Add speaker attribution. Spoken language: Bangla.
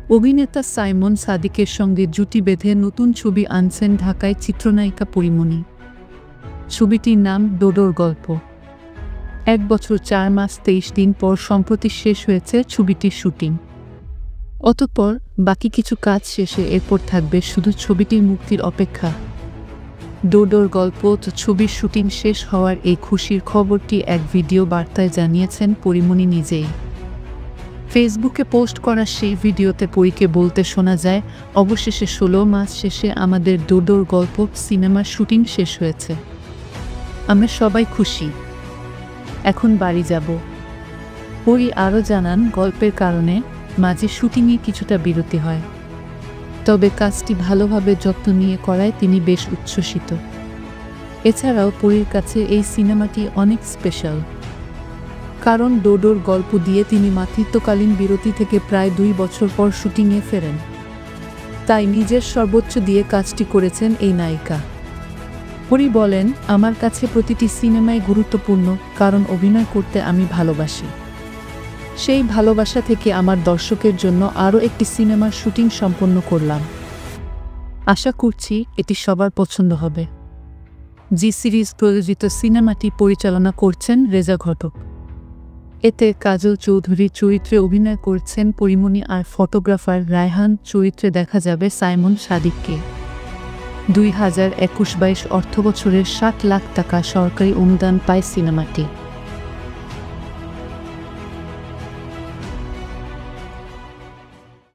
Speaker 1: অভিনেতা সাইমন সাদিকের সঙ্গে জুটি বেঁধে নতুন ছবি আনছেন ঢাকায় চিত্রনায়িকা পরীমনি। ছবিটির নাম ডোডোর গল্প। 1 বছর 4 মাস 23 দিন পর সম্প্রতি শেষ হয়েছে ছবিটির শুটিং। অতঃপর বাকি কিছু কাজ শেষে এরপর থাকবে শুধু ছবিটির মুক্তির অপেক্ষা। ডোডোর গল্প ছবির শুটিং শেষ হওয়ার এই খুশির খবরটি এক ভিডিও বার্তায় জানিয়েছেন পরীমনি নিজেই। ফেসবুকে পোস্ট করা সেই ভিডিওতে পরীকে বলতে শোনা যায়, অবশেষে 16 মাস শেষে আমাদের ডোডোর গল্প সিনেমার শুটিং শেষ হয়েছে। আমরা সবাই খুশি, এখন বাড়ি যাব। পরী আরও জানান, গল্পের কারণে মাঝে শুটিংয়ে কিছুটা বিরতি হয়, তবে কাজটি ভালোভাবে যত্ন নিয়ে করায় তিনি বেশ উচ্ছ্বসিত। এছাড়াও পরীর কাছে এই সিনেমাটি অনেক স্পেশাল, কারণ ডোডোর গল্প দিয়ে তিনি মাতৃত্বকালীন বিরতি থেকে প্রায় 2 বছর পর শুটিংয়ে ফেরেন। তাই নিজের সর্বোচ্চ দিয়ে কাজটি করেছেন এই নায়িকা। পরী বলেন, আমার কাছে প্রতিটি সিনেমাই গুরুত্বপূর্ণ, কারণ অভিনয় করতে আমি ভালোবাসি। সেই ভালোবাসা থেকে আমার দর্শকের জন্য আরও একটি সিনেমার শুটিং সম্পন্ন করলাম। আশা করছি এটি সবার পছন্দ হবে। জি সিরিজ প্রযোজিত সিনেমাটি পরিচালনা করছেন রেজা ঘটক। এতে কাজল চৌধুরী চরিত্রে অভিনয় করছেন পরীমনি, আর ফটোগ্রাফার রায়হান চরিত্রে দেখা যাবে সাইমন সাদিককে। 2021-22 অর্থবছরের 60 লাখ টাকা সরকারি অনুদান পায় সিনেমাটি।